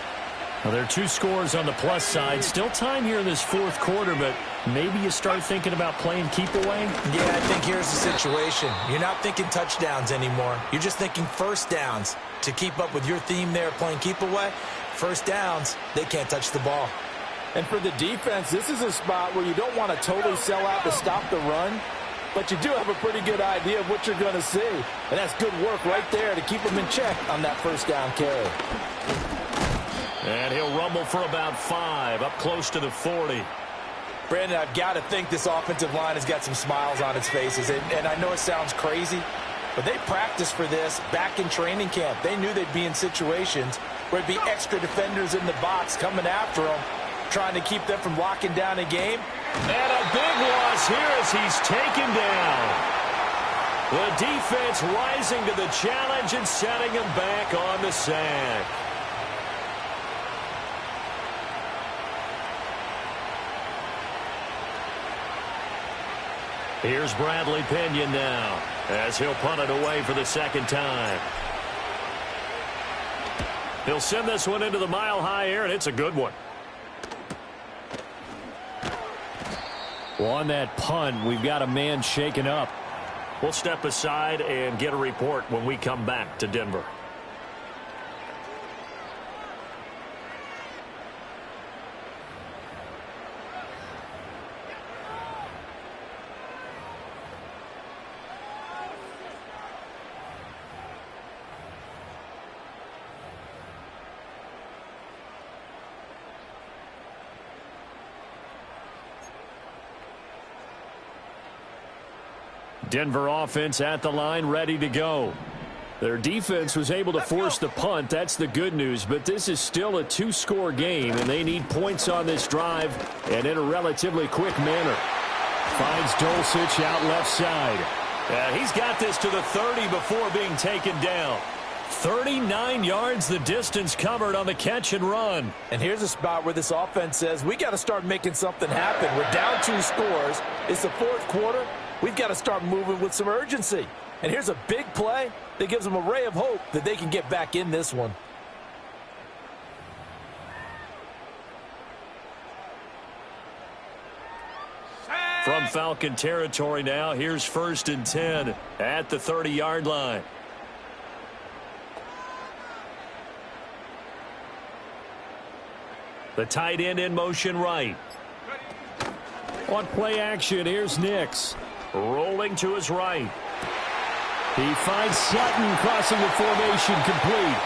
Well, there are 2 scores on the plus side. Still time here in this fourth quarter, but maybe you start thinking about playing keep away? Yeah, I think here's the situation. You're not thinking touchdowns anymore. You're just thinking first downs. To keep up with your theme there, playing keep away, first downs, they can't touch the ball. And for the defense, this is a spot where you don't want to totally sell out to stop the run, but you do have a pretty good idea of what you're going to see. And that's good work right there to keep them in check on that first down carry. And he'll rumble for about 5, up close to the 40. Brandon, I've got to think this offensive line has got some smiles on its faces. And I know it sounds crazy, but they practiced for this back in training camp. They knew they'd be in situations where it'd be extra defenders in the box coming after them, trying to keep them from locking down a game. And a big loss here as he's taken down. The defense rising to the challenge and setting him back on the sack. Here's Bradley Pinion now as he'll punt it away for the second time. He'll send this one into the mile-high air, and it's a good one. Well, on that punt, we've got a man shaken up. We'll step aside and get a report when we come back to Denver. Denver offense at the line, ready to go. Their defense was able to force the punt. That's the good news, but this is still a 2-score game, and they need points on this drive and in a relatively quick manner. Finds Dulcich out left side. He's got this to the 30 before being taken down. 39 yards the distance covered on the catch and run. And here's a spot where this offense says, we got to start making something happen. We're down 2 scores. It's the 4th quarter. We've got to start moving with some urgency. And here's a big play that gives them a ray of hope that they can get back in this one. From Falcon territory now, here's 1st and 10 at the 30-yard line. The tight end in motion right. On play action, here's Nix. Rolling to his right. He finds Sutton crossing the formation complete.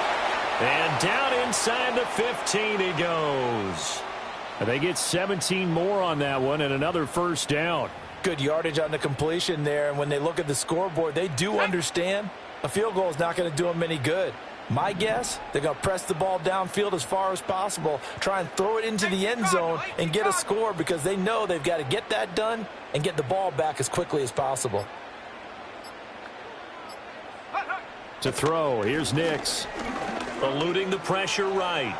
And down inside the 15 he goes. And they get 17 more on that one and another 1st down. Good yardage on the completion there. And when they look at the scoreboard, they do understand a field goal is not going to do them any good. My guess, they're going to press the ball downfield as far as possible, try and throw it into the end zone and get a score because they know they've got to get that done and get the ball back as quickly as possible. To throw, here's Nix. Eluding the pressure right.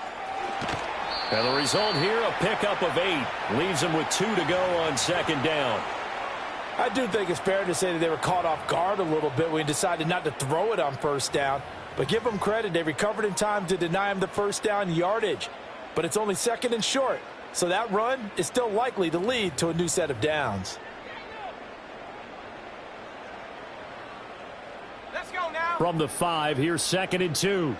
And the result here, a pickup of 8. Leaves them with 2 to go on 2nd down. I do think it's fair to say that they were caught off guard a little bit when they decided not to throw it on 1st down. But give them credit. They recovered in time to deny him the 1st down yardage. But it's only 2nd and short. So that run is still likely to lead to a new set of downs. Let's go now. From the 5, here's 2nd and 2.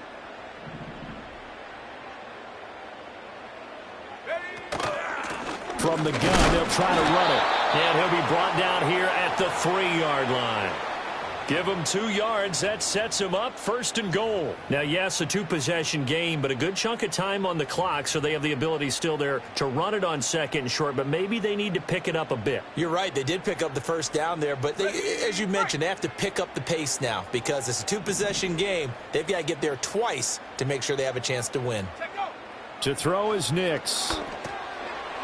From the gun, they'll try to run it. And he'll be brought down here at the 3-yard line. Give him 2 yards. That sets him up 1st and goal. Now, yes, a 2-possession game, but a good chunk of time on the clock, so they have the ability still there to run it on 2nd and short, but maybe they need to pick it up a bit. You're right. They did pick up the 1st down there, but they, as you mentioned, they have to pick up the pace now because it's a 2-possession game. They've got to get there twice to make sure they have a chance to win. To throw is Nix.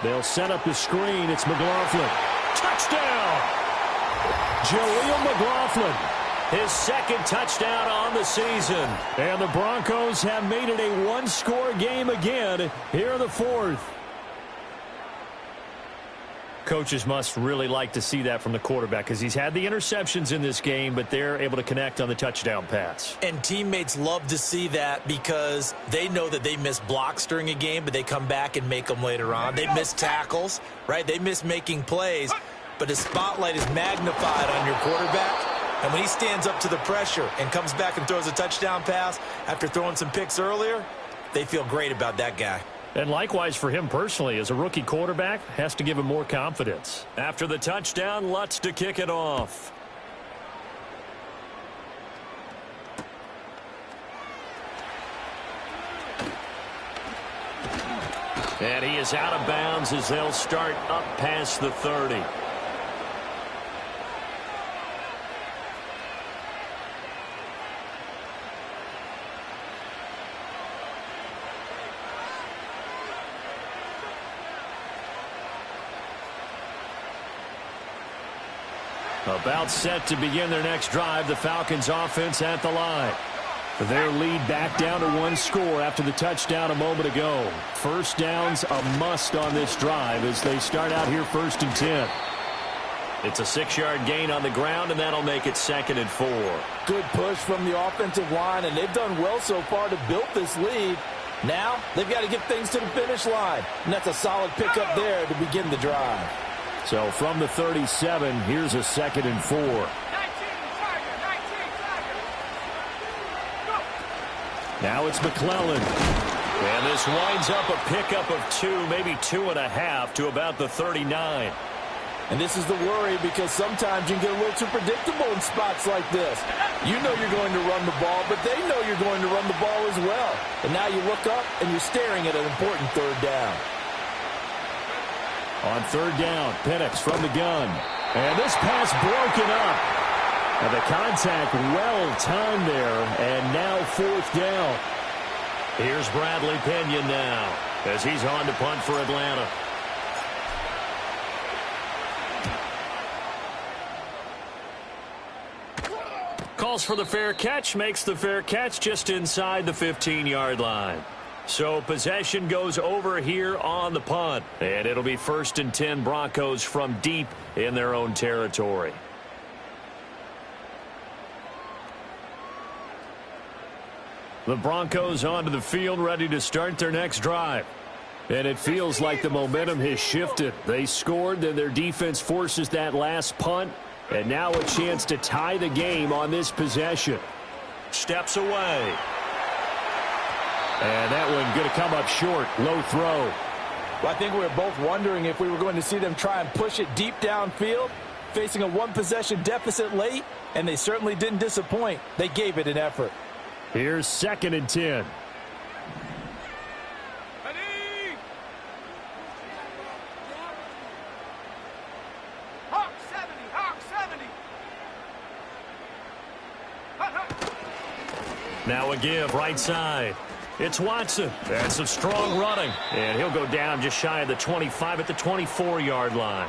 They'll set up the screen. It's McLaughlin. Touchdown! Jaleel McLaughlin, his 2nd touchdown on the season. And the Broncos have made it a 1-score game again here in the 4th. Coaches must really like to see that from the quarterback because he's had the interceptions in this game, but they're able to connect on the touchdown pass. And teammates love to see that because they know that they miss blocks during a game, but they come back and make them later on. They miss tackles, right? They miss making plays, but the spotlight is magnified on your quarterback. And when he stands up to the pressure and comes back and throws a touchdown pass after throwing some picks earlier, they feel great about that guy. And likewise for him personally, as a rookie quarterback, has to give him more confidence. After the touchdown, Lutz to kick it off. And he is out of bounds as they'll start up past the 30. About set to begin their next drive, the Falcons offense at the line. Their lead back down to 1 score after the touchdown a moment ago. 1st down's a must on this drive as they start out here 1st and 10. It's a 6-yard gain on the ground, and that'll make it 2nd and 4. Good push from the offensive line, and they've done well so far to build this lead. Now they've got to get things to the finish line, and that's a solid pickup there to begin the drive. So from the 37, here's a 2nd and 4. 19, Now it's McClellan. And this winds up a pickup of 2, maybe 2.5 to about the 39. And this is the worry because sometimes you can get a little too predictable in spots like this. You know you're going to run the ball, but they know you're going to run the ball as well. And now you look up and you're staring at an important 3rd down. On 3rd down, Penix from the gun. And this pass broken up. And the contact well timed there. And now 4th down. Here's Bradley Pinion now as he's on to punt for Atlanta. calls for the fair catch, makes the fair catch just inside the 15-yard line. So possession goes over here on the punt, and it'll be 1st and 10 Broncos from deep in their own territory. The Broncos onto the field, ready to start their next drive. And it feels like the momentum has shifted. They scored, then their defense forces that last punt, and now a chance to tie the game on this possession. Steps away. And that one going to come up short. Low throw. Well, I think we were both wondering if we were going to see them try and push it deep downfield, facing a one-possession deficit late, and they certainly didn't disappoint. They gave it an effort. Here's 2nd and 10. Hawk 70, Hawk 70. Now a give, right side. It's Watson. That's some strong running. And he'll go down just shy of the 25 at the 24-yard line.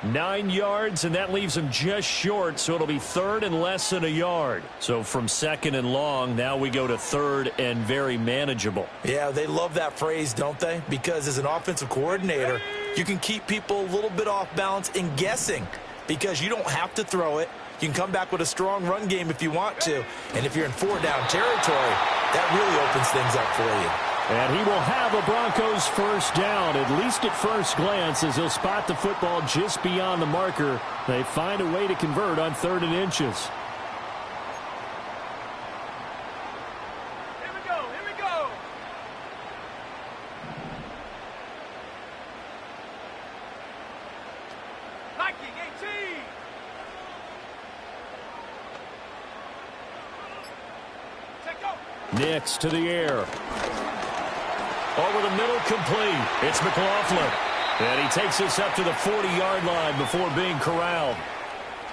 9 yards, and that leaves him just short, so it'll be 3rd and less than a yard. So from 2nd and long, now we go to 3rd and very manageable. Yeah, they love that phrase, don't they? Because as an offensive coordinator, you can keep people a little bit off balance and guessing because you don't have to throw it. You can come back with a strong run game if you want to. And if you're in 4-down territory, that really opens things up for you. And he will have a Broncos first down, at least at first glance, as he'll spot the football just beyond the marker. They find a way to convert on 3rd and inches. Here we go, here we go. Viking 18. Take go. Nix to the air. Over the middle, complete. It's McLaughlin. And he takes us up to the 40-yard line before being corralled.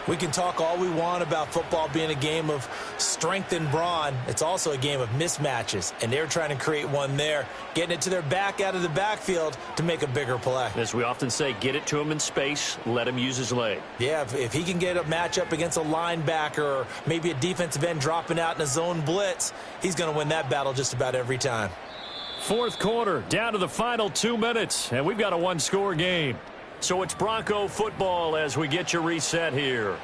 We can talk all we want about football being a game of strength and brawn. It's also a game of mismatches, and they're trying to create one there, getting it to their back out of the backfield to make a bigger play. As we often say, get it to him in space, let him use his leg. Yeah, if he can get a matchup against a linebacker or maybe a defensive end dropping out in a zone blitz, he's going to win that battle just about every time. 4th quarter, down to the final 2 minutes, and we've got a one-score game. So it's Bronco football as we get you reset here.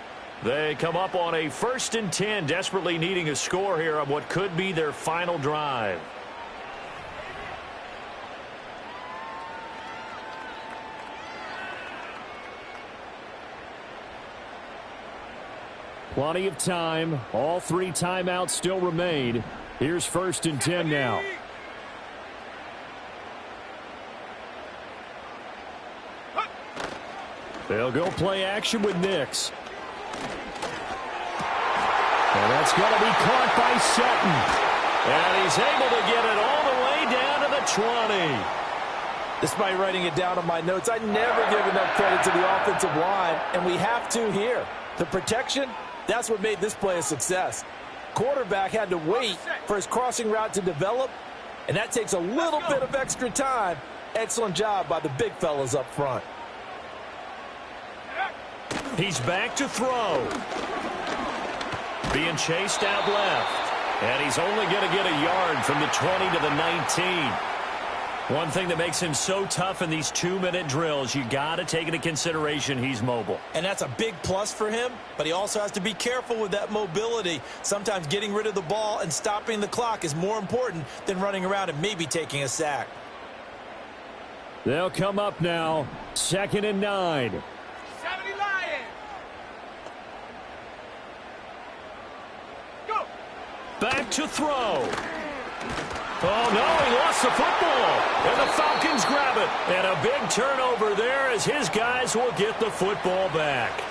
They come up on a 1st and 10, desperately needing a score here on what could be their final drive. Plenty of time. All 3 timeouts still remain. Here's 1st and 10 now. They'll go play action with Nix. And that's going to be caught by Sutton. And he's able to get it all the way down to the 20. Despite writing it down on my notes, I never give enough credit to the offensive line, and we have to here. The protection, that's what made this play a success. Quarterback had to wait for his crossing route to develop, and that takes a little bit of extra time. Excellent job by the big fellas up front. He's back to throw. Being chased out left. And he's only going to get a yard from the 20 to the 19. One thing that makes him so tough in these 2-minute drills, you got to take into consideration he's mobile. And that's a big plus for him, but he also has to be careful with that mobility. Sometimes getting rid of the ball and stopping the clock is more important than running around and maybe taking a sack. They'll come up now. 2nd and 9. 70 Lions. Go. Back to throw. Oh, no, he lost the football. And the Falcons grab it. And a big turnover there as his guys will get the football back.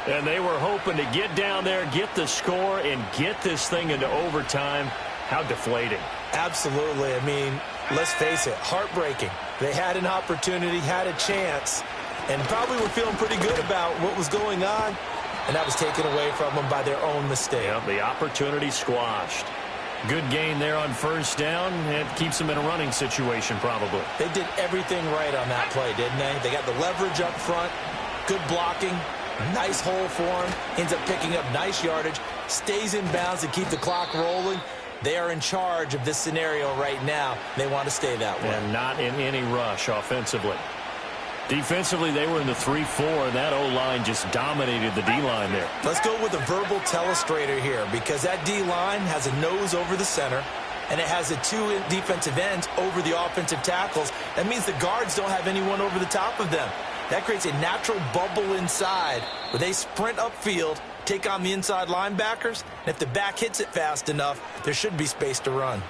And they were hoping to get down there, get the score, and get this thing into overtime. How deflating. Absolutely. I mean, let's face it, heartbreaking. They had an opportunity, had a chance, and probably were feeling pretty good about what was going on, and that was taken away from them by their own mistake. Yep, the opportunity squashed. Good gain there on 1st down. It keeps them in a running situation probably. They did everything right on that play, didn't they? They got the leverage up front, good blocking, nice hole for him, ends up picking up nice yardage, stays in bounds to keep the clock rolling. They are in charge of this scenario right now. They want to stay that way. And not in any rush offensively. Defensively, they were in the 3-4, and that O-line just dominated the D-line there. Let's go with a verbal telestrator here, because that D-line has a nose over the center, and it has the two defensive ends over the offensive tackles. That means the guards don't have anyone over the top of them. That creates a natural bubble inside where they sprint upfield, take on the inside linebackers, and if the back hits it fast enough, there should be space to run.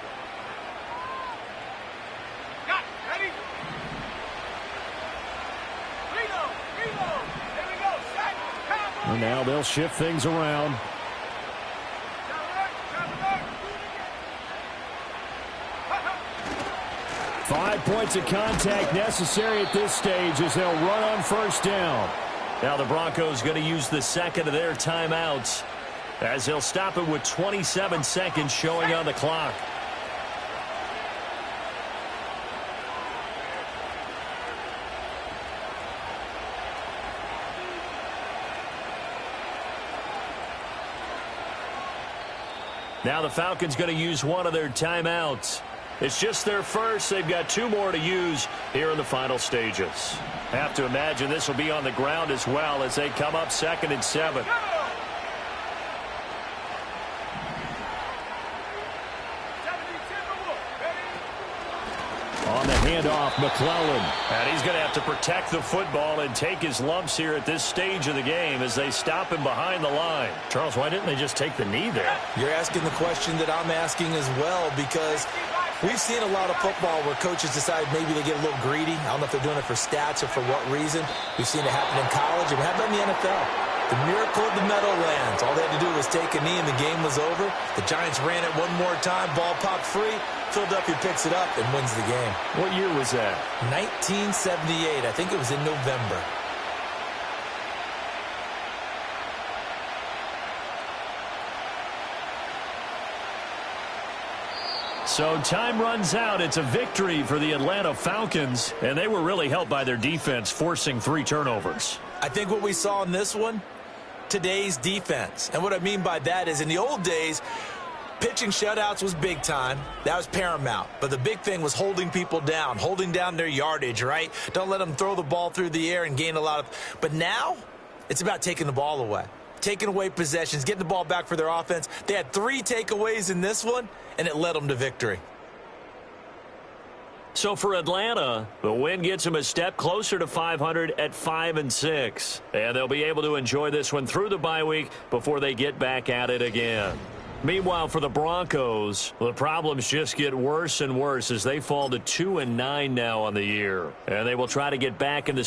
And now they'll shift things around. Five points of contact necessary at this stage as they'll run on first down. Now the Broncos going to use the second of their timeouts as they'll stop it with 27 seconds showing on the clock. Now the Falcons going to use one of their timeouts. It's just their first. They've got two more to use here in the final stages. Have to imagine this will be on the ground as well as they come up 2nd and 7. On the handoff, McClellan. And he's going to have to protect the football and take his lumps here at this stage of the game as they stop him behind the line. Charles, why didn't they just take the knee there? You're asking the question that I'm asking as well, because we've seen a lot of football where coaches decide maybe they get a little greedy. I don't know if they're doing it for stats or for what reason. We've seen it happen in college, and how about in the NFL? The miracle of the Meadowlands. All they had to do was take a knee, and the game was over. The Giants ran it one more time. Ball popped free. Philadelphia picks it up and wins the game. What year was that? 1978. I think it was in November. So time runs out. It's a victory for the Atlanta Falcons, and they were really helped by their defense forcing 3 turnovers. I think what we saw in this one, today's defense. And what I mean by that is in the old days, pitching shutouts was big time. That was paramount. But the big thing was holding people down, holding down their yardage, right? Don't let them throw the ball through the air and gain a lot of. But now it's about taking the ball away, taking away possessions, getting the ball back for their offense. They had 3 takeaways in this one, and it led them to victory. So for Atlanta, the win gets them a step closer to 500 at 5-6. And they'll be able to enjoy this one through the bye week before they get back at it again. Meanwhile, for the Broncos, the problems just get worse and worse as they fall to 2-9 now on the year. And they will try to get back in the